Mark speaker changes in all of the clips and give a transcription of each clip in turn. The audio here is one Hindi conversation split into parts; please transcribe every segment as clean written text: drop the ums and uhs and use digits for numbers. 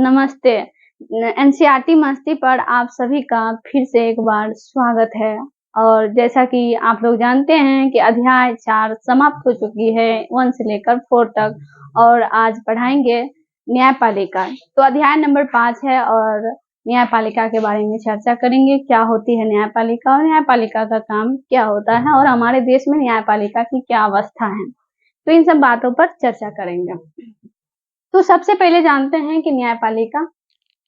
Speaker 1: नमस्ते। एनसीईआरटी मस्ती पर आप सभी का फिर से एक बार स्वागत है। और जैसा कि आप लोग जानते हैं कि अध्याय 4 समाप्त हो चुकी है 1 से लेकर 4 तक, और आज पढ़ाएंगे न्यायपालिका। तो अध्याय नंबर 5 है और न्यायपालिका के बारे में चर्चा करेंगे। क्या होती है न्यायपालिका और न्यायपालिका का काम क्या होता है और हमारे देश में न्यायपालिका की क्या अवस्था है, तो इन सब बातों पर चर्चा करेंगे। तो सबसे पहले जानते हैं कि न्यायपालिका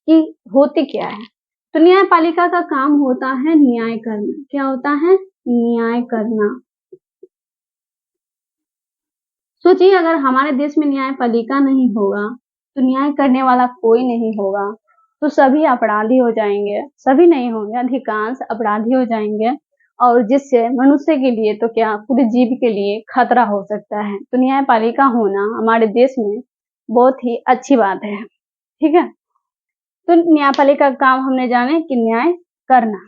Speaker 1: की होती क्या है। तो न्यायपालिका का काम होता है न्याय करना। क्या होता है? न्याय करना। सोचिए, अगर हमारे देश में न्यायपालिका नहीं होगा तो न्याय करने वाला कोई नहीं होगा, तो सभी अपराधी हो जाएंगे। सभी नहीं होंगे, अधिकांश अपराधी हो जाएंगे, और जिससे मनुष्य के लिए तो क्या, पूरे जीव के लिए खतरा हो सकता है। तो न्यायपालिका होना हमारे देश में बहुत ही अच्छी बात है। ठीक है, तो न्यायपालिका का काम हमने जाने कि न्याय करना।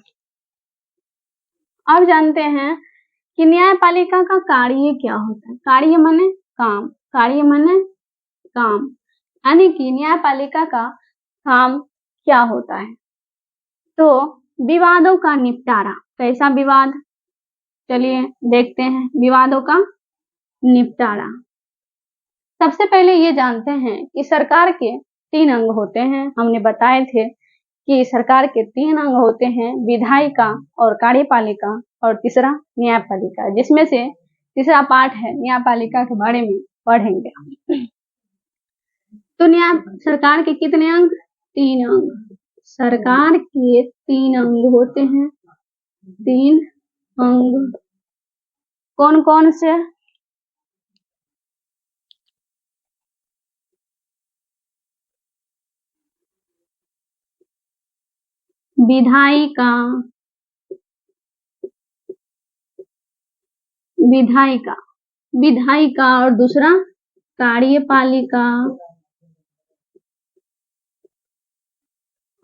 Speaker 1: अब जानते हैं कि न्यायपालिका का कार्य क्या होता है। कार्य माने काम, कार्य माने काम, यानी कि न्यायपालिका का काम क्या होता है। तो विवादों का निपटारा। कैसा विवाद? चलिए देखते हैं विवादों का निपटारा। सबसे पहले ये जानते हैं कि सरकार के 3 अंग होते हैं। हमने बताए थे कि सरकार के 3 अंग होते हैं, विधायिका और कार्यपालिका और तीसरा न्यायपालिका, जिसमें से तीसरा पार्ट है न्यायपालिका के बारे में पढ़ेंगे। तो सरकार के कितने अंग? 3 अंग। सरकार के 3 अंग होते हैं। 3 अंग कौन कौन से? विधायिका, विधायिका, विधायिका और दूसरा कार्यपालिका,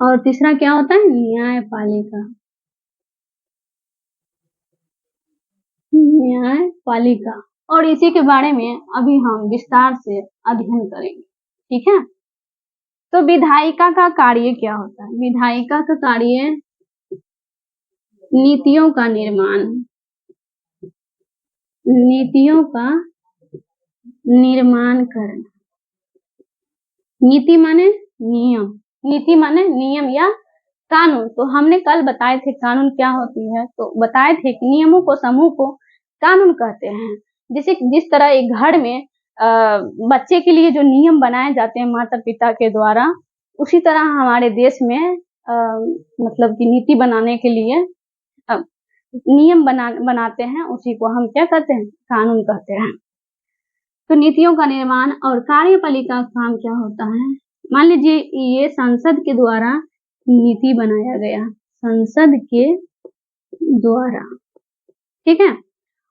Speaker 1: और तीसरा क्या होता है? न्यायपालिका। न्यायपालिका, और इसी के बारे में अभी हम विस्तार से अध्ययन करेंगे। ठीक है, तो विधायिका का कार्य क्या होता है? विधायिका का कार्य नीतियों का निर्माण, नीतियों का निर्माण करना। नीति माने नियम, नीति माने नियम या कानून। तो हमने कल बताए थे कानून क्या होती है, तो बताए थे कि नियमों को, समूह को कानून कहते हैं। जैसे जिस तरह एक घर में बच्चे के लिए जो नियम बनाए जाते हैं माता पिता के द्वारा, उसी तरह हमारे देश में मतलब कि नीति बनाने के लिए नियम बनाते हैं, उसी को हम क्या कहते हैं? कानून कहते हैं। तो नीतियों का निर्माण। और कार्यपालिका का काम क्या होता है? मान लीजिए ये संसद के द्वारा नीति बनाया गया, संसद के द्वारा। ठीक है,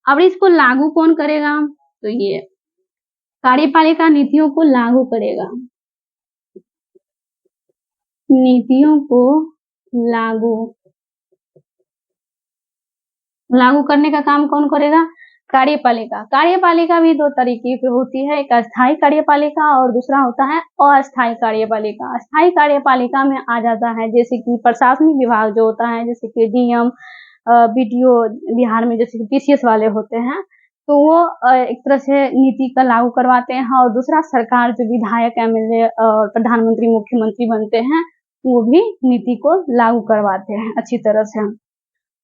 Speaker 1: अब इसको लागू कौन करेगा? तो ये कार्यपालिका नीतियों को लागू करेगा। नीतियों को लागू करने का काम कौन करेगा? कार्यपालिका। कार्यपालिका भी 2 तरीके की होती है, एक अस्थायी कार्यपालिका और दूसरा होता है अस्थायी कार्यपालिका। अस्थायी कार्यपालिका में आ जाता है जैसे कि प्रशासनिक विभाग जो होता है, जैसे कि डीएम, बीडीओ, बिहार में जैसे पीसीएस वाले होते हैं, तो वो एक तरह से नीति का लागू करवाते हैं। और दूसरा सरकार जो विधायक, एमएलए और प्रधानमंत्री, मुख्यमंत्री बनते हैं, वो भी नीति को लागू करवाते हैं अच्छी तरह से।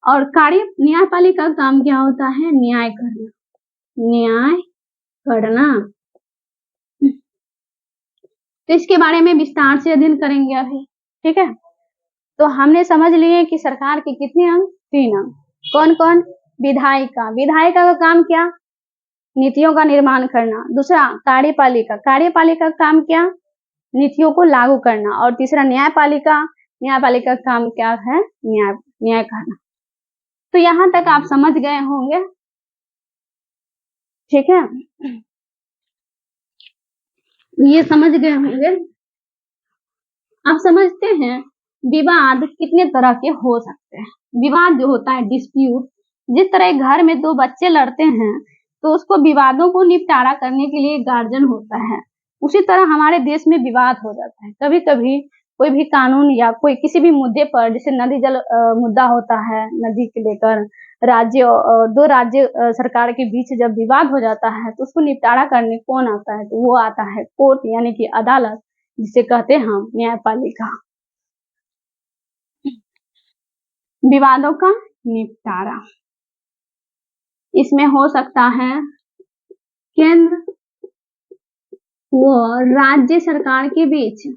Speaker 1: और न्यायपालिका का काम क्या होता है? न्याय करना, न्याय करना। तो इसके बारे में विस्तार से अध्ययन करेंगे अभी। ठीक है, तो हमने समझ लिए कि सरकार के कितने अंग? 3 अंग। कौन कौन? विधायिका, विधायिका का काम क्या? नीतियों का निर्माण करना। दूसरा कार्यपालिका, कार्यपालिका का काम क्या? नीतियों को लागू करना। और तीसरा न्यायपालिका, न्यायपालिका का काम क्या है? न्याय करना। तो यहां तक आप समझ गए होंगे। ठीक है, ये समझ गए होंगे। आप समझते हैं विवाद कितने तरह के हो सकते हैं। विवाद जो होता है, डिस्प्यूट, जिस तरह घर में 2 बच्चे लड़ते हैं तो उसको विवादों को निपटारा करने के लिए गार्जियन होता है। उसी तरह हमारे देश में विवाद हो जाता है। कभी कभी कोई भी कानून या कोई किसी भी मुद्दे पर, जैसे नदी जल मुद्दा होता है, नदी के लेकर दो राज्य सरकार के बीच जब विवाद हो जाता है तो उसको निपटारा करने कौन आता है, तो वो आता है कोर्ट, यानी कि अदालत, जिसे कहते हैं हम न्यायपालिका। विवादों का निपटारा इसमें हो सकता है केंद्र व राज्य सरकार के बीच,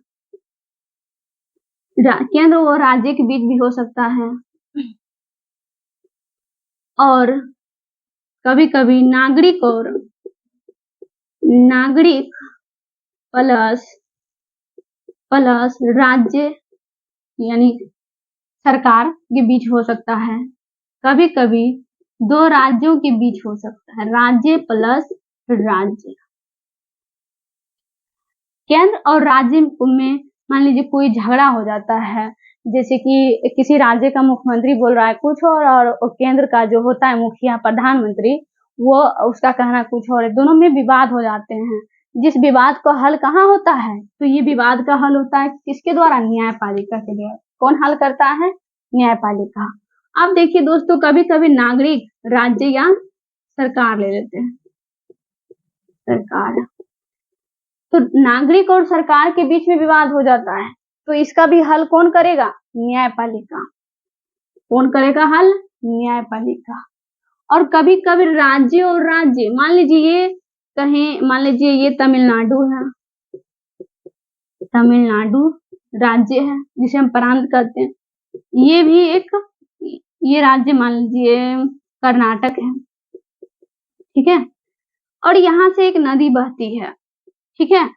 Speaker 1: केंद्र व राज्य के बीच भी हो सकता है, और कभी कभी नागरिक प्लस राज्य यानी सरकार के बीच हो सकता है। कभी कभी दो राज्यों के बीच हो सकता है, राज्य प्लस राज्य। केंद्र और राज्य में मान लीजिए कोई झगड़ा हो जाता है, जैसे कि किसी राज्य का मुख्यमंत्री बोल रहा है कुछ और केंद्र का जो होता है मुखिया प्रधानमंत्री, वो उसका कहना कुछ और है, दोनों में विवाद हो जाते हैं। जिस विवाद का हल कहाँ होता है, तो ये विवाद का हल होता है किसके द्वारा, न्यायपालिका के द्वारा। कौन हल करता है, न्यायपालिका। अब देखिए दोस्तों, कभी कभी नागरिक राज्य या सरकार ले लेते हैं, सरकार, तो नागरिक और सरकार के बीच में विवाद हो जाता है, तो इसका भी हल कौन करेगा, न्यायपालिका। कौन करेगा हल, न्यायपालिका। और कभी कभी राज्य और राज्य, मान लीजिए ये तमिलनाडु है, तमिलनाडु राज्य है जिसे हम प्रांत कहते हैं, ये भी ये राज्य मान लीजिए कर्नाटक है, ठीक है। और यहाँ से एक नदी बहती है, ठीक है।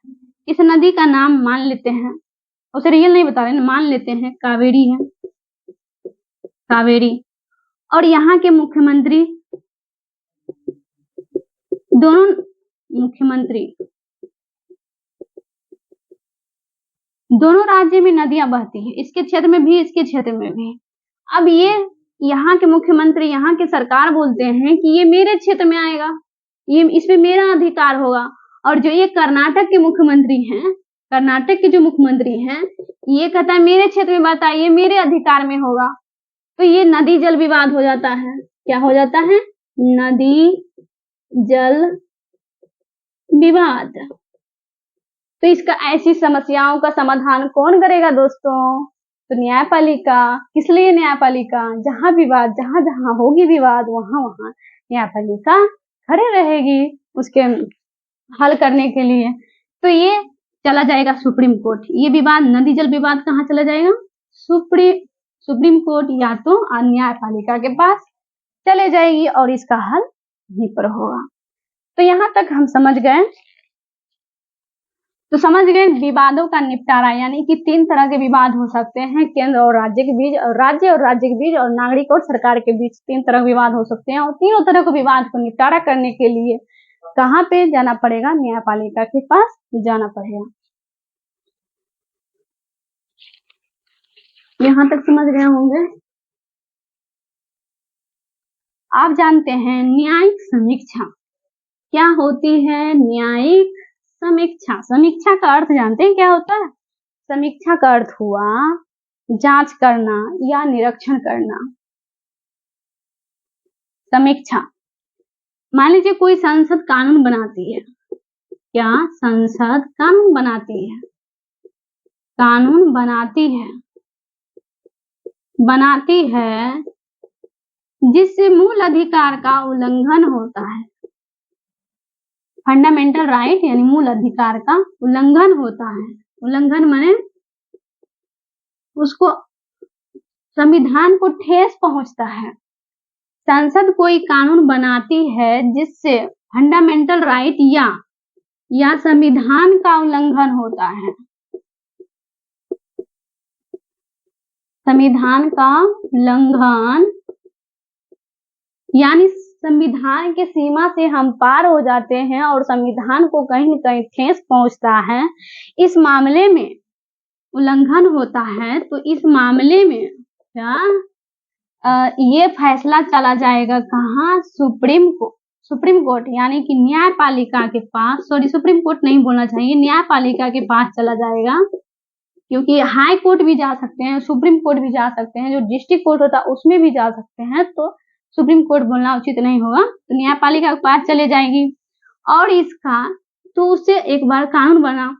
Speaker 1: इस नदी का नाम मान लेते हैं, उसे रियल नहीं बता रहे, मान लेते हैं कावेरी है, कावेरी। और यहाँ के मुख्यमंत्री, दोनों मुख्यमंत्री, दोनों राज्य में नदियां बहती हैं, इसके क्षेत्र में भी इसके क्षेत्र में भी। अब ये यहाँ के मुख्यमंत्री, यहाँ के सरकार बोलते हैं कि ये मेरे क्षेत्र में आएगा, ये इसमें मेरा अधिकार होगा। और जो ये कर्नाटक के मुख्यमंत्री हैं, कर्नाटक के जो मुख्यमंत्री हैं, ये कहता है मेरे क्षेत्र में बात आई, ये मेरे अधिकार में होगा। तो ये नदी जल विवाद हो जाता है। क्या हो जाता है, नदी जल विवाद। तो इसका ऐसी समस्याओं का समाधान कौन करेगा दोस्तों, तो न्यायपालिका। किस लिए न्यायपालिका, जहां विवाद, जहां जहां होगी विवाद, वहां वहां न्यायपालिका खड़े रहेगी उसके हल करने के लिए। तो ये चला जाएगा सुप्रीम कोर्ट। ये विवाद, नदी जल विवाद कहाँ चला जाएगा, सुप्रीम कोर्ट या तो न्यायपालिका के पास चले जाएगी और इसका हल वहीं पर होगा। तो यहाँ तक हम समझ गए। तो समझ गए विवादों का निपटारा, यानी कि 3 तरह के विवाद हो सकते हैं, केंद्र और राज्य के बीच, और राज्य और राज्य के बीच, और नागरिक और सरकार के बीच 3 तरह के विवाद हो सकते हैं। और तीनों तरह के विवाद को निपटारा करने के लिए कहाँ पे जाना पड़ेगा, न्यायपालिका के पास जाना पड़ेगा। यहाँ तक समझ गए होंगे। आप जानते हैं न्यायिक समीक्षा क्या होती है, न्यायिक समीक्षा। समीक्षा का अर्थ जानते हैं क्या होता है, समीक्षा का अर्थ हुआ जांच करना या निरीक्षण करना। समीक्षा, मान लीजिए कोई संसद कानून बनाती है, क्या संसद कानून बनाती है, कानून बनाती है जिससे मूल अधिकार का उल्लंघन होता है, फंडामेंटल राइट यानी मूल अधिकार का उल्लंघन होता है। उल्लंघन माने उसको, संविधान को ठेस पहुंचता है। संसद कोई कानून बनाती है जिससे फंडामेंटल राइट या संविधान का उल्लंघन होता है, संविधान का उल्लंघन, यानी संविधान के सीमा से हम पार हो जाते हैं और संविधान को कहीं न कहीं ठेस पहुंचता है, इस मामले में उल्लंघन होता है। तो इस मामले में क्या ये फैसला चला जाएगा कहाँ, सुप्रीम सुप्रीम कोर्ट यानी कि न्यायपालिका के पास, सॉरी सुप्रीम कोर्ट नहीं बोलना चाहिए, न्यायपालिका के पास चला जाएगा, क्योंकि हाई कोर्ट भी जा सकते हैं, सुप्रीम कोर्ट भी जा सकते हैं, जो डिस्ट्रिक्ट कोर्ट होता है उसमें भी जा सकते हैं, तो सुप्रीम कोर्ट बोलना उचित नहीं होगा। तो न्यायपालिका के पास चले जाएगी और इसका तो उससे एक बार कानून बना,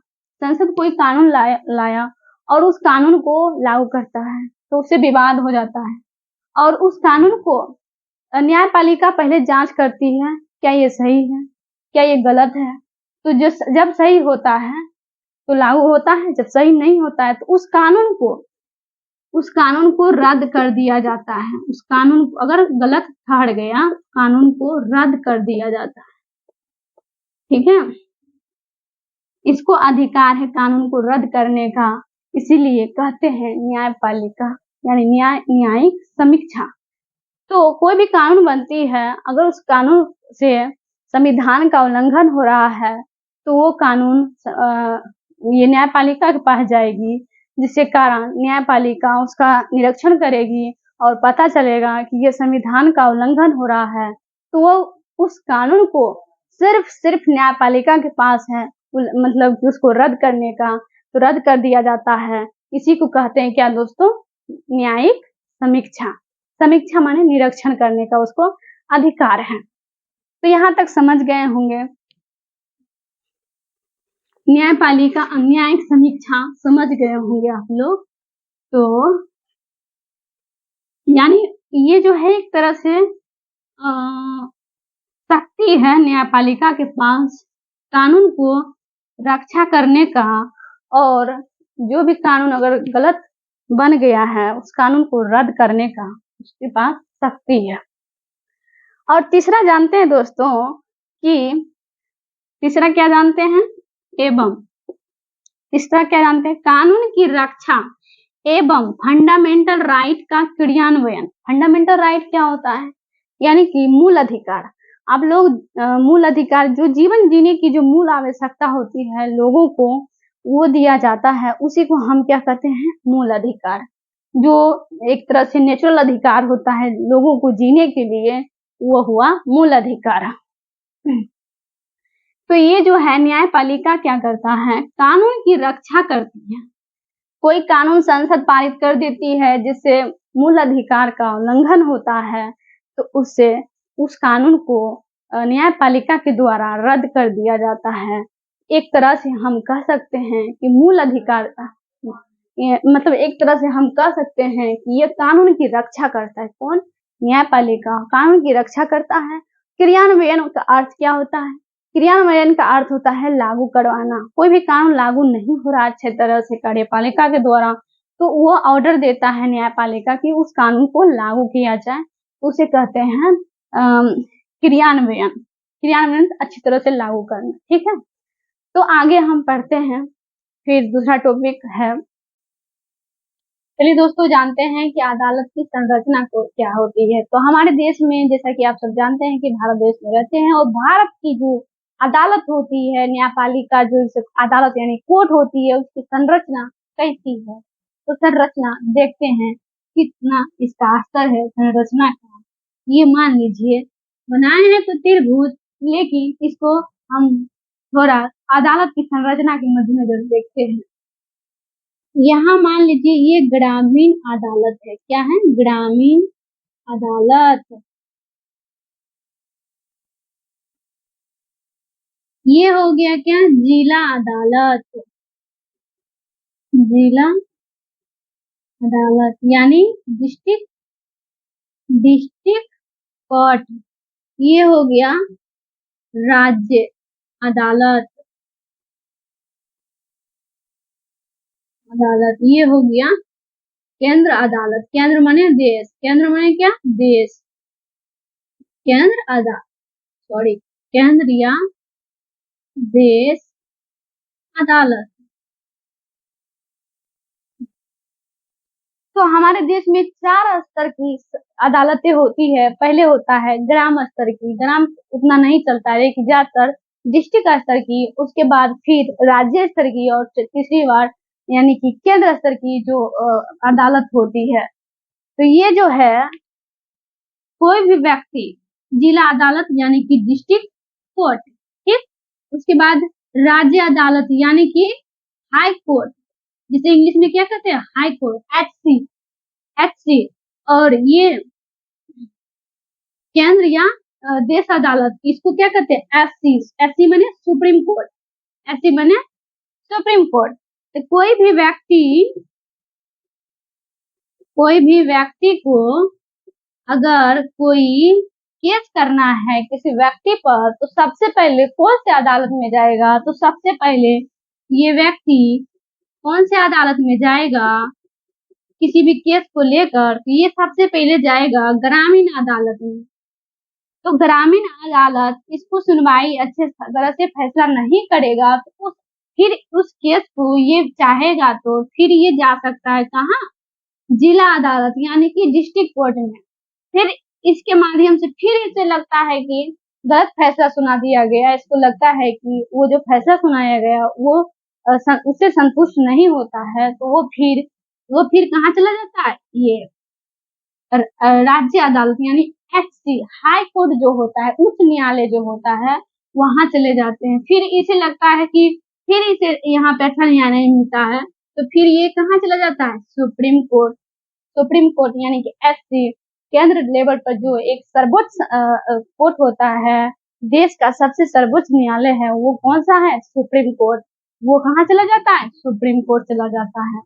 Speaker 1: संसद कोई कानून लाया और उस कानून को लागू करता है तो उससे विवाद हो जाता है और उस कानून को न्यायपालिका पहले जांच करती है, क्या ये सही है, क्या ये गलत है। तो जब सही होता है तो लागू होता है, जब सही नहीं होता है तो उस कानून को रद्द कर दिया जाता है। उस कानून को अगर गलत ठहर गया, कानून को रद्द कर दिया जाता है। ठीक है, इसको अधिकार है कानून को रद्द करने का, इसीलिए कहते हैं न्यायपालिका यानी न्यायिक समीक्षा। तो कोई भी कानून बनती है, अगर उस कानून से संविधान का उल्लंघन हो रहा है तो वो कानून ये न्यायपालिका के पास जाएगी, जिसके कारण न्यायपालिका उसका निरीक्षण करेगी और पता चलेगा कि ये संविधान का उल्लंघन हो रहा है, तो वो उस कानून को सिर्फ न्यायपालिका के पास है, मतलब कि उसको रद्द करने का, तो रद्द कर दिया जाता है। इसी को कहते हैं क्या दोस्तों, न्यायिक समीक्षा। समीक्षा माने निरीक्षण करने का उसको अधिकार है। तो यहाँ तक समझ गए होंगे, न्यायपालिका न्यायिक समीक्षा समझ गए होंगे आप लोग। तो यानी ये जो है एक तरह से शक्ति है न्यायपालिका के पास कानून को रक्षा करने का, और जो भी कानून अगर गलत बन गया है उस कानून को रद्द करने का उसके पास शक्ति है। और तीसरा जानते हैं दोस्तों कि तीसरा क्या जानते हैं, एवं तीसरा क्या जानते हैं, कानून की रक्षा एवं फंडामेंटल राइट का क्रियान्वयन। फंडामेंटल राइट क्या होता है, यानी कि मूल अधिकार। आप लोग मूल अधिकार, जो जीवन जीने की जो मूल आवश्यकता होती है लोगों को, वो दिया जाता है, उसी को हम क्या कहते हैं, मूल अधिकार। जो एक तरह से नेचुरल अधिकार होता है लोगों को जीने के लिए, वो हुआ मूल अधिकार। तो ये जो है न्यायपालिका क्या करता है, कानून की रक्षा करती है। कोई कानून संसद पारित कर देती है जिससे मूल अधिकार का उल्लंघन होता है, तो उससे उस कानून को न्यायपालिका के द्वारा रद्द कर दिया जाता है। एक तरह से हम कह सकते हैं कि मूल अधिकार मतलब एक तरह से हम कह सकते हैं कि ये कानून की रक्षा करता है। कौन, न्यायपालिका कानून की रक्षा करता है। क्रियान्वयन का अर्थ क्या होता है, क्रियान्वयन का अर्थ होता है लागू करवाना। कोई भी कानून लागू नहीं हो रहा अच्छे तरह से कार्यपालिका के द्वारा, तो वो ऑर्डर देता है न्यायपालिका कि उस कानून को लागू किया जाए, उसे कहते हैं क्रियान्वयन। क्रियान्वयन अच्छी तरह से लागू करना। ठीक है, तो आगे हम पढ़ते हैं, फिर दूसरा टॉपिक है। चलिए दोस्तों, जानते हैं कि अदालत की संरचना को क्या होती है। तो हमारे देश में, जैसा कि आप सब जानते हैं कि भारत देश में रहते हैं, और भारत की जो अदालत होती है, न्यायपालिका जो अदालत यानी कोर्ट होती है, उसकी संरचना कैसी है। तो संरचना देखते हैं कितना इसका स्तर है संरचना का। ये मान लीजिए बनाए हैं तो त्रिभुज, लेकिन इसको हम थोड़ा अदालत की संरचना के मद्देनजर देखते हैं। यहाँ मान लीजिए ये ग्रामीण अदालत है। क्या है, ग्रामीण अदालत। ये हो गया क्या, जिला अदालत। जिला अदालत यानी डिस्ट्रिक्ट कोर्ट। ये हो गया राज्य अदालत। ये हो गया केंद्र अदालत। केंद्र माने देश, केंद्र माने क्या, देश। केंद्र अदालत, सॉरी, केंद्र या देश अदालत। तो हमारे देश में 4 स्तर की अदालतें होती है। पहले होता है ग्राम स्तर की, ग्राम उतना नहीं चलता है लेकिन ज्यादातर डिस्ट्रिक्ट स्तर की, उसके बाद फिर राज्य स्तर की, और तीसरी बार यानी कि केंद्र स्तर की जो अदालत होती है। तो ये जो है, कोई भी व्यक्ति जिला अदालत यानी कि डिस्ट्रिक्ट कोर्ट, ठीक। उसके बाद राज्य अदालत यानी कि हाई कोर्ट, जिसे इंग्लिश में क्या कहते हैं, हाई कोर्ट, एचसी। और ये केंद्र या देश अदालत, इसको क्या कहते हैं, एफसी माने सुप्रीम कोर्ट, एफसी माने सुप्रीम कोर्ट। तो कोई भी व्यक्ति को अगर कोई केस करना है किसी व्यक्ति पर, तो सबसे पहले कौन से अदालत में जाएगा, तो सबसे पहले ये व्यक्ति कौन से अदालत में जाएगा किसी भी केस को लेकर, तो ये सबसे पहले जाएगा ग्रामीण अदालत में। तो ग्रामीण अदालत इसको सुनवाई अच्छे तरह से फैसला नहीं करेगा, तो फिर उस केस को ये चाहेगा तो फिर ये जा सकता है कहाँ, जिला अदालत यानी कि डिस्ट्रिक्ट कोर्ट में। फिर इसके माध्यम से फिर इसे लगता है कि गलत फैसला सुना दिया गया, इसको लगता है कि वो जो फैसला सुनाया गया वो उससे संतुष्ट नहीं होता है, तो वो फिर कहाँ चला जाता है, ये राज्य अदालत यानी एचसी, हाई कोर्ट जो होता है, उच्च न्यायालय जो होता है, वहां चले जाते हैं। फिर इसे लगता है कि फिर इसे यहाँ पे अच्छा न्याय नहीं मिलता है, तो फिर ये कहाँ चला जाता है, सुप्रीम कोर्ट यानी कि एससी। केंद्र लेवल पर जो एक सर्वोच्च कोर्ट होता है, देश का सबसे सर्वोच्च न्यायालय है, वो कौन सा है, सुप्रीम कोर्ट। वो कहाँ चला जाता है, सुप्रीम कोर्ट चला जाता है।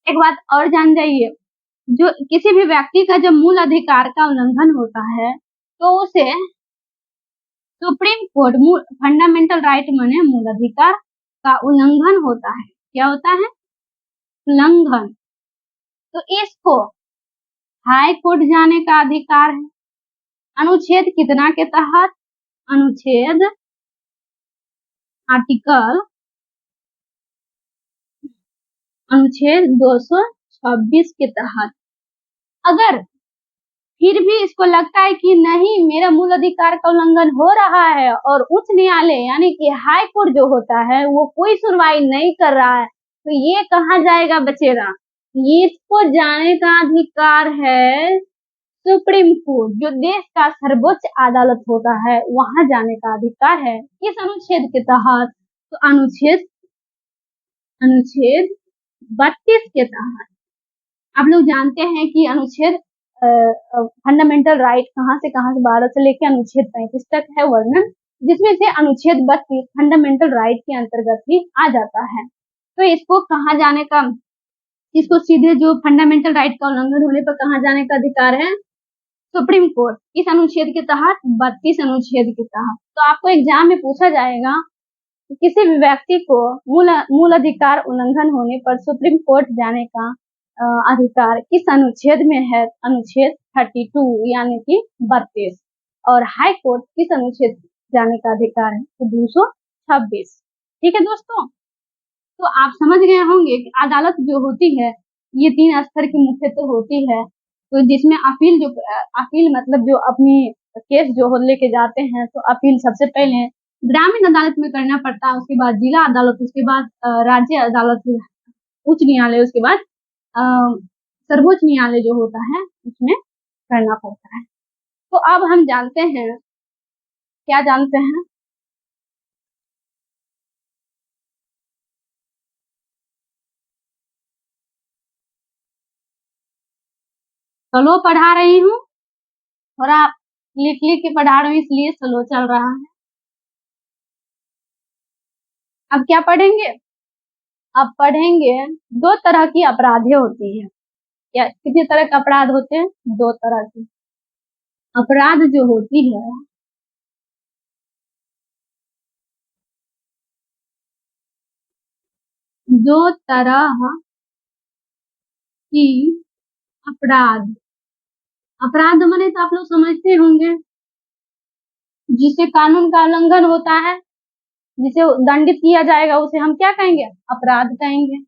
Speaker 1: एक बात और जान जाइए, जो किसी भी व्यक्ति का जब मूल अधिकार का उल्लंघन होता है, तो उसे सुप्रीम कोर्ट, फंडामेंटल राइट माने मूल अधिकार का उल्लंघन होता है, क्या होता है, उल्लंघन, तो इसको हाई कोर्ट जाने का अधिकार है। अनुच्छेद कितना के तहत, अनुच्छेद आर्टिकल अनुच्छेद 226 के तहत। अगर फिर भी इसको लगता है कि नहीं मेरा मूल अधिकार का उल्लंघन हो रहा है और उच्च न्यायालय यानी कि हाई कोर्ट जो होता है वो कोई सुनवाई नहीं कर रहा है, तो ये कहाँ जाएगा बचेगा, इसको जाने का अधिकार है सुप्रीम कोर्ट, जो देश का सर्वोच्च अदालत होता है, वहां जाने का अधिकार है इस अनुच्छेद के तहत। तो अनुच्छेद 32 के तहत आप लोग जानते हैं कि अनुच्छेद फंडामेंटल राइट कहाँ से 12 से लेकर अनुच्छेद 35 तक है वर्णन, जिसमें से अनुच्छेद 32 फंडामेंटल राइट के अंतर्गत ही आ जाता है। तो इसको कहाँ जाने का, इसको सीधे जो फंडामेंटल राइट का उल्लंघन होने पर कहाँ जाने का अधिकार है, सुप्रीम कोर्ट, इस अनुच्छेद के तहत, 32 अनुच्छेद के तहत। तो आपको एग्जाम में पूछा जाएगा कि किसी भी व्यक्ति को मूल अधिकार उल्लंघन होने पर सुप्रीम कोर्ट जाने का अधिकार किस अनुच्छेद में है, अनुच्छेद 32 यानी कि 32। और हाई कोर्ट किस अनुच्छेद जाने का अधिकार है, तो 226। ठीक है दोस्तों, तो आप समझ गए होंगे कि अदालत जो होती है ये 3 स्तर की मुख्यतः होती है। तो जिसमें अपील मतलब जो अपनी केस जो लेके जाते हैं, तो अपील सबसे पहले ग्रामीण अदालत में करना पड़ता है, उसके बाद जिला अदालत, उसके बाद राज्य अदालत, उच्च न्यायालय, उसके बाद सर्वोच्च न्यायालय जो होता है उसमें करना पड़ता है। तो अब हम जानते हैं, क्या जानते हैं, स्लो पढ़ा रही हूँ, थोड़ा लिख लिख के पढ़ा रही हूँ इसलिए स्लो चल रहा है। अब क्या पढ़ेंगे, अब पढ़ेंगे 2 तरह की अपराधें होती है, या कितने तरह के अपराध होते हैं, 2 तरह की अपराध जो होती है, दो तरह की अपराध, अपराध माने तो आप लोग समझते होंगे, जिसे कानून का उल्लंघन होता है, जिसे दंडित किया जाएगा, उसे हम क्या कहेंगे, अपराध कहेंगे।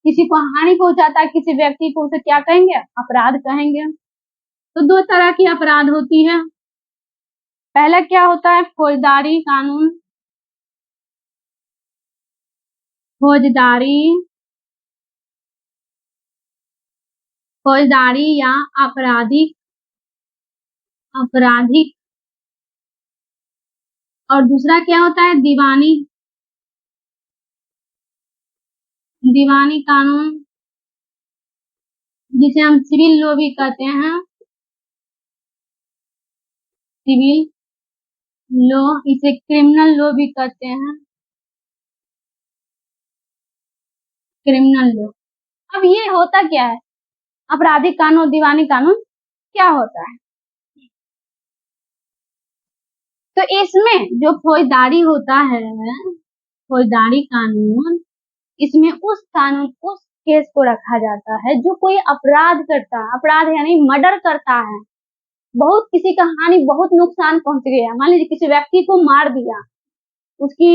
Speaker 1: किसी को हानि पहुंचाता है किसी व्यक्ति को, उसे क्या कहेंगे, अपराध कहेंगे। तो 2 तरह की अपराध होती है। पहला क्या होता है, फौजदारी कानून, फौजदारी या आपराधिक आपराधिक, और दूसरा क्या होता है? दीवानी, दीवानी कानून, जिसे हम सिविल लॉ भी कहते हैं, सिविल लॉ, इसे क्रिमिनल लॉ भी कहते हैं, क्रिमिनल लॉ। अब ये होता क्या है? आपराधिक कानून, दीवानी कानून क्या होता है? तो इसमें जो फौजदारी होता है, फौजदारी कानून, इसमें उस कानून, उस केस को रखा जाता है जो कोई अपराध करता है, अपराध यानी मर्डर करता है, बहुत किसी का हानि, बहुत नुकसान पहुंच गया, मान लीजिए किसी व्यक्ति को मार दिया, उसकी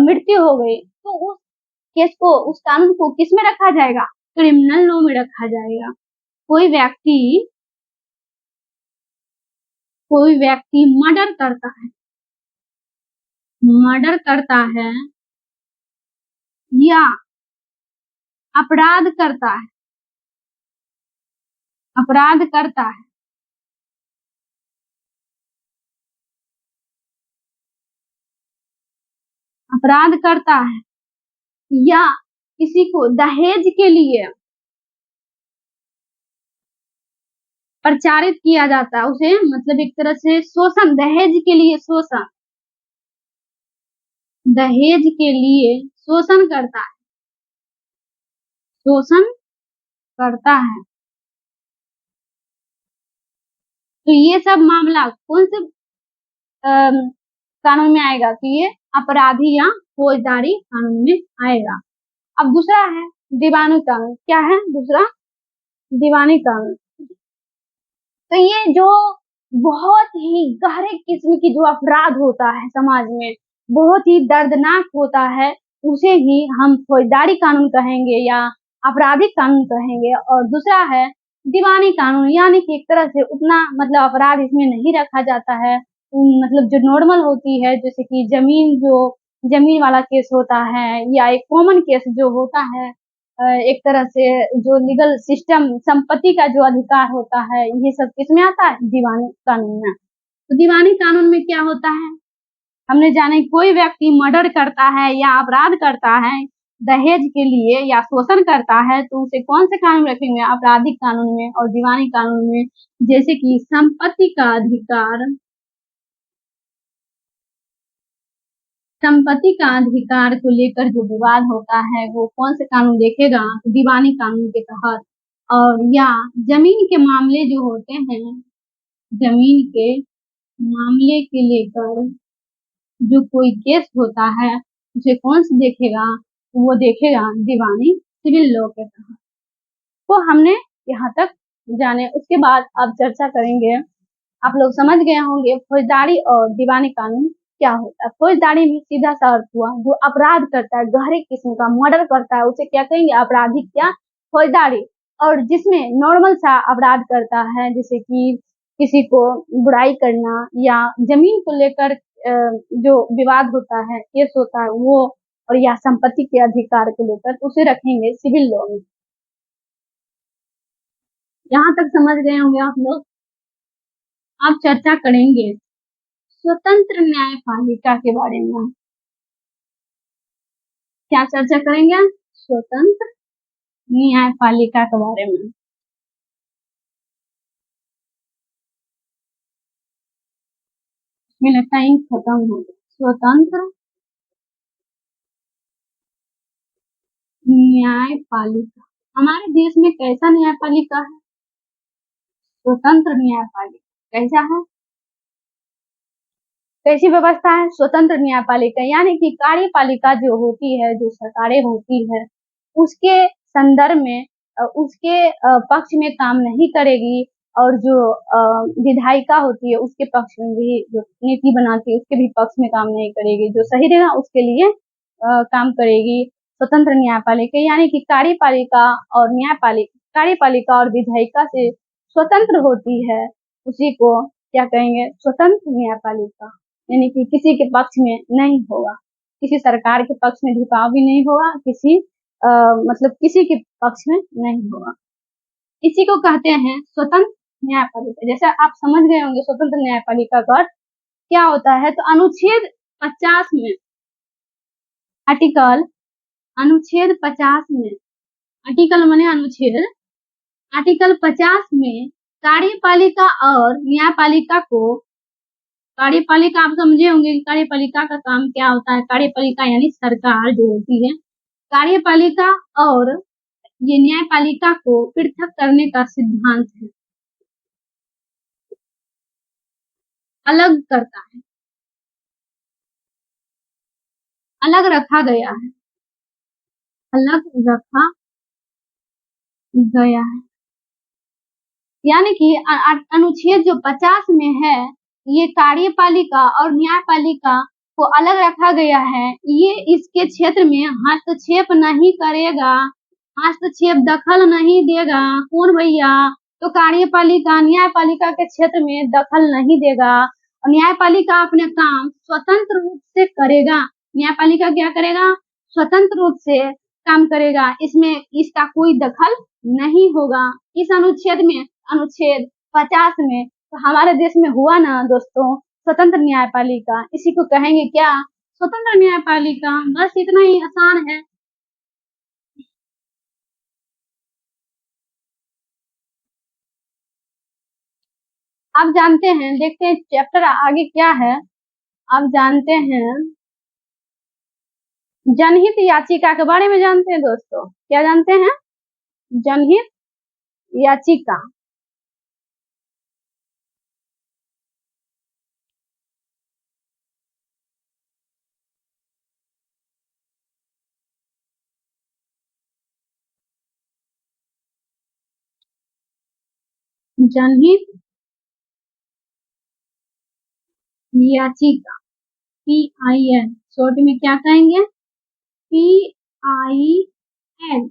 Speaker 1: मृत्यु हो गई, तो उस केस को, उस कानून को किस में रखा जाएगा? क्रिमिनल लॉ में रखा जाएगा। कोई व्यक्ति मर्डर करता है, मर्डर करता है या अपराध करता है, अपराध करता है, अपराध करता है, या किसी को दहेज के लिए प्रचारित किया जाता है, उसे मतलब एक तरह से शोषण, दहेज के लिए शोषण, दहेज के लिए शोषण करता है, शोषण करता है। तो ये सब मामला कौन से कानून में आएगा? कि ये अपराधी या फौजदारी कानून में आएगा। अब दूसरा है दीवानी कानून। क्या है दूसरा? दीवानी कानून। तो ये जो बहुत ही गहरे किस्म की जो अपराध होता है समाज में, बहुत ही दर्दनाक होता है, उसे ही हम फौजदारी कानून कहेंगे या आपराधिक कानून कहेंगे। और दूसरा है दीवानी कानून, यानी कि एक तरह से उतना मतलब अपराध इसमें नहीं रखा जाता है, मतलब जो नॉर्मल होती है, जैसे कि जमीन वाला केस होता है, या एक कॉमन केस जो होता है, एक तरह से जो लीगल सिस्टम, संपत्ति का जो अधिकार होता है, ये सब किसमें आता है? दीवानी कानून में। तो दीवानी कानून में क्या होता है? हमने जाने कोई व्यक्ति मर्डर करता है या अपराध करता है दहेज के लिए या शोषण करता है, तो उसे कौन से कानून रखेंगे? आपराधिक कानून में और दीवानी कानून में। जैसे कि संपत्ति का अधिकार, संपत्ति का अधिकार को लेकर जो विवाद होता है, वो कौन से कानून देखेगा? तो दीवानी कानून के तहत। और या जमीन के मामले जो होते हैं, जमीन के मामले के लेकर जो कोई केस होता है, उसे कौन से देखेगा? वो देखेगा दीवानी सिविल लॉ के तहत। तो हमने यहाँ तक जाने, उसके बाद अब चर्चा करेंगे। आप लोग समझ गए होंगे फौजदारी और दीवानी कानून क्या होता है। फौजदारी में सीधा सा अर्थ हुआ जो अपराध करता है, गहरे किस्म का मर्डर करता है, उसे क्या कहेंगे? आपराधिक या फौजदारी। और जिसमें नॉर्मल सा अपराध करता है, जैसे कि किसी को बुराई करना या जमीन को लेकर जो विवाद होता है, केस होता है वो, और या संपत्ति के अधिकार को लेकर, तो उसे रखेंगे सिविल लॉ में। यहाँ तक समझ गए होंगे आप लोग। अब चर्चा करेंगे स्वतंत्र न्यायपालिका के बारे में। क्या चर्चा करेंगे? स्वतंत्र न्यायपालिका के बारे में। मुझे लगता है इंक खत्म हो गया। स्वतंत्र न्यायपालिका हमारे देश में कैसा न्यायपालिका है? स्वतंत्र न्यायपालिका कैसा है? कैसी व्यवस्था है? स्वतंत्र न्यायपालिका यानी कि कार्यपालिका जो होती है, जो सरकारें होती है, उसके संदर्भ में उसके पक्ष में काम नहीं करेगी, और जो विधायिका होती है उसके पक्ष में भी, जो नीति बनाती है उसके भी पक्ष में काम नहीं करेगी, जो सही रहेगा उसके लिए काम करेगी। स्वतंत्र न्यायपालिका यानी कि कार्यपालिका और न्यायपालिका, कार्यपालिका और विधायिका से स्वतंत्र होती है, उसी को क्या कहेंगे? स्वतंत्र न्यायपालिका। यानी कि किसी के पक्ष में नहीं होगा, किसी सरकार के पक्ष में झुकाव भी नहीं होगा, मतलब किसी के पक्ष में नहीं होगा। इसी को कहते हैं स्वतंत्र न्यायपालिका, जैसे आप समझ गए होंगे स्वतंत्र न्यायपालिका का अर्थ क्या होता है। तो अनुच्छेद 50 में अनुच्छेद 50 में आर्टिकल माने अनुच्छेद, आर्टिकल 50 में कार्यपालिका और न्यायपालिका को, कार्यपालिका आप समझे होंगे कि कार्यपालिका का काम क्या होता है। कार्यपालिका यानी सरकार जो होती है, कार्यपालिका और ये न्यायपालिका को पृथक करने का सिद्धांत है, अलग करता है, अलग रखा गया है, अलग रखा गया है। यानी कि अनुच्छेद जो 50 में है, ये कार्यपालिका और न्यायपालिका को अलग रखा गया है। ये इसके क्षेत्र में हस्तक्षेप नहीं करेगा, हस्तक्षेप दखल नहीं देगा। कौन भैया? तो कार्यपालिका न्यायपालिका के क्षेत्र में दखल नहीं देगा और न्यायपालिका अपने काम स्वतंत्र रूप से करेगा। न्यायपालिका क्या करेगा? स्वतंत्र रूप से काम करेगा, इसमें इसका कोई दखल नहीं होगा। इस अनुच्छेद में, अनुच्छेद 50 में तो हमारे देश में हुआ ना दोस्तों स्वतंत्र न्यायपालिका, इसी को कहेंगे क्या? स्वतंत्र न्यायपालिका। बस इतना ही आसान है। आप जानते हैं, देखते हैं चैप्टर आगे क्या है। आप जानते हैं जनहित याचिका के बारे में जानते हैं दोस्तों? क्या जानते हैं? जनहित याचिका। जनहित याचिका, PIL शॉर्ट में क्या कहेंगे? PIL।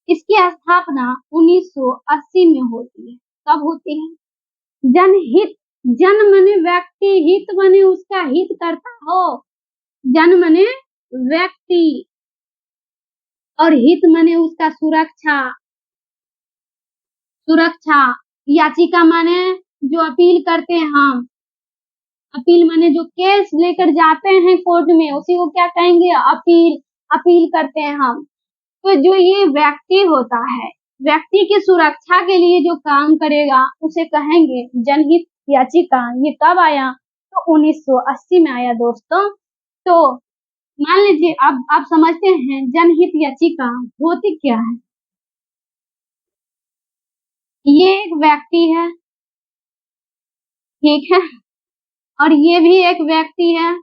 Speaker 1: इसकी स्थापना 1980 में होती है। कब होती है? जनहित, जन मने व्यक्ति, हित मने उसका हित करता हो, जन मने व्यक्ति और हित मने उसका सुरक्षा। सुरक्षा। याचिका माने जो अपील करते हैं हम, अपील माने जो केस लेकर जाते हैं कोर्ट में, उसी को क्या कहेंगे? अपील। अपील करते हैं हम। तो जो ये व्यक्ति होता है, व्यक्ति की सुरक्षा के लिए जो काम करेगा उसे कहेंगे जनहित याचिका। ये कब आया? तो 1980 में आया दोस्तों। तो मान लीजिए अब आप समझते हैं जनहित याचिका होती क्या है। ये एक व्यक्ति है, ठीक है, और ये भी एक व्यक्ति है,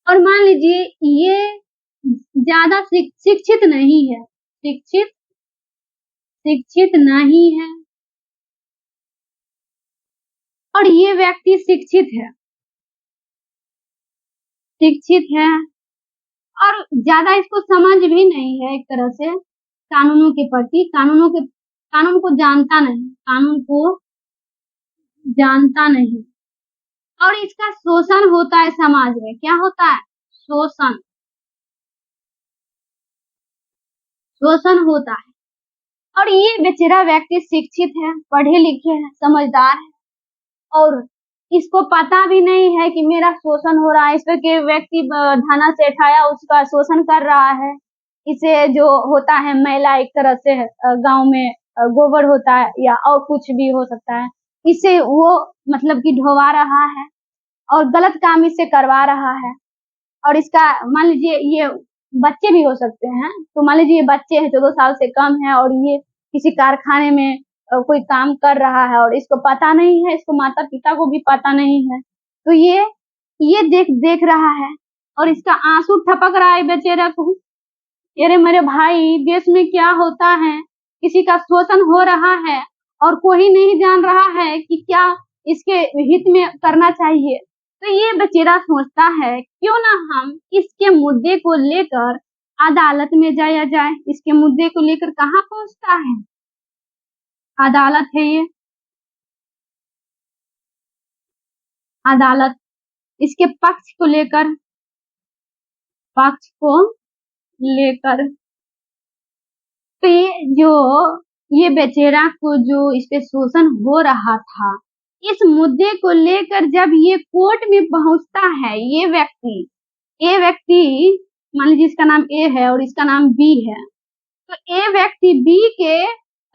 Speaker 1: और मान लीजिए ये ज्यादा शिक्षित नहीं है, शिक्षित नहीं है, और ये व्यक्ति शिक्षित है, शिक्षित है और ज्यादा इसको समझ भी नहीं है, एक तरह से कानूनों के प्रति, कानून को जानता नहीं, कानून को जानता नहीं, और इसका शोषण होता है समाज में। क्या होता है? शोषण, शोषण होता है। और ये बेचारा व्यक्ति शिक्षित है, पढ़े लिखे हैं, समझदार है, और इसको पता भी नहीं है कि मेरा शोषण हो रहा है। इस पर के व्यक्ति थाना से उठाया, उसका शोषण कर रहा है। इसे जो होता है मैला, एक तरह से गांव में गोबर होता है या और कुछ भी हो सकता है, इसे वो मतलब कि ढोवा रहा है और गलत काम इससे करवा रहा है। और इसका मान लीजिए ये बच्चे भी हो सकते हैं, तो मान लीजिए ये बच्चे हैं, 14 साल से कम है, और ये किसी कारखाने में कोई काम कर रहा है और इसको पता नहीं है, इसको माता पिता को भी पता नहीं है, तो ये देख रहा है और इसका आंसू टपक रहा है बेचारा को। अरे मेरे भाई, देश में क्या होता है, किसी का शोषण हो रहा है और कोई नहीं जान रहा है कि क्या इसके हित में करना चाहिए। तो ये बेचारा सोचता है क्यों ना हम इसके मुद्दे को लेकर अदालत में जाया जाए। इसके मुद्दे को लेकर कहाँ पहुंचता है? अदालत है ये, अदालत। इसके पक्ष को लेकर, पक्ष को लेकर पे जो ये बेचारा को जो इस पे शोषण हो रहा था, इस मुद्दे को लेकर जब ये कोर्ट में पहुंचता है, ये व्यक्ति मान लीजिए इसका नाम ए है और इसका नाम बी है, तो ए व्यक्ति बी के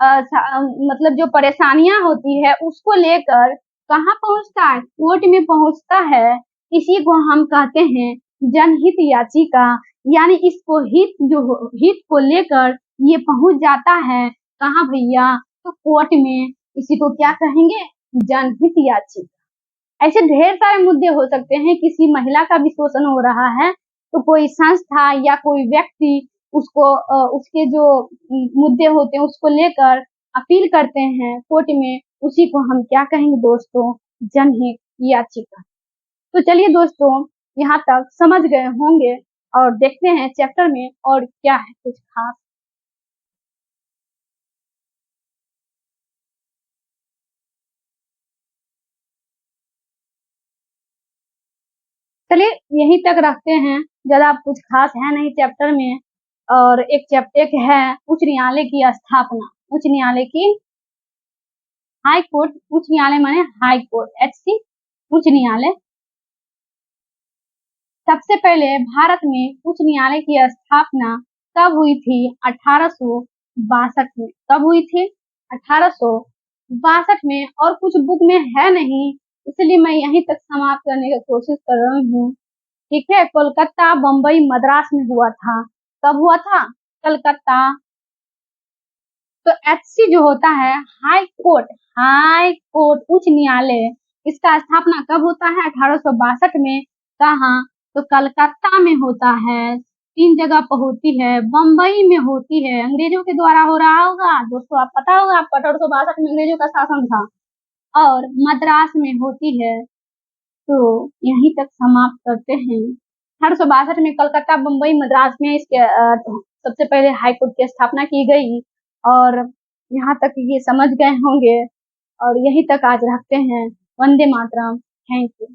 Speaker 1: मतलब जो परेशानियां होती है उसको लेकर कहाँ पहुंचता है, कोर्ट में पहुंचता है। इसी को हम कहते हैं जनहित याचिका, यानी इसको हित को लेकर ये पहुंच जाता है कहाँ भैया, तो कोर्ट में। इसी को क्या कहेंगे, जनहित याचिका। ऐसे ढेर सारे मुद्दे हो सकते हैं, किसी महिला का भी शोषण हो रहा है तो कोई संस्था या कोई व्यक्ति उसको उसके जो मुद्दे होते हैं उसको लेकर अपील करते हैं कोर्ट में, उसी को हम क्या कहेंगे दोस्तों, जनहित याचिका। तो चलिए दोस्तों, यहाँ तक समझ गए होंगे और देखते हैं चैप्टर में और क्या है कुछ खास। चलिए यहीं तक रखते हैं, ज्यादा कुछ खास है नहीं चैप्टर में। और एक है उच्च न्यायालय की स्थापना। उच्च न्यायालय की, हाई कोर्ट, उच्च न्यायालय माने हाई कोर्ट, HC उच्च न्यायालय। सबसे पहले भारत में उच्च न्यायालय की स्थापना कब हुई थी, 1862 में। कब हुई थी, 1862 में। और कुछ बुक में है नहीं, इसलिए मैं यहीं तक समाप्त करने की कोशिश कर रही हूँ। ठीक है, कोलकाता, बम्बई, मद्रास में हुआ था। कब हुआ था, कलकत्ता। तो HC जो होता है हाई कोर्ट उच्च न्यायालय, इसका स्थापना कब होता है, 1862 में। कहाँ, तो कलकत्ता में होता है। 3 जगह पर होती है, बम्बई में होती है, अंग्रेजों के द्वारा हो रहा होगा दोस्तों, आप पता होगा आपको 1862 में अंग्रेजों का शासन था। और मद्रास में होती है। तो यहीं तक समाप्त करते हैं। 1862 में कलकत्ता, बम्बई, मद्रास में इसके सबसे पहले हाई कोर्ट की स्थापना की गई। और यहाँ तक ये समझ गए होंगे और यहीं तक आज रखते हैं। वंदे मातरम। Thank you.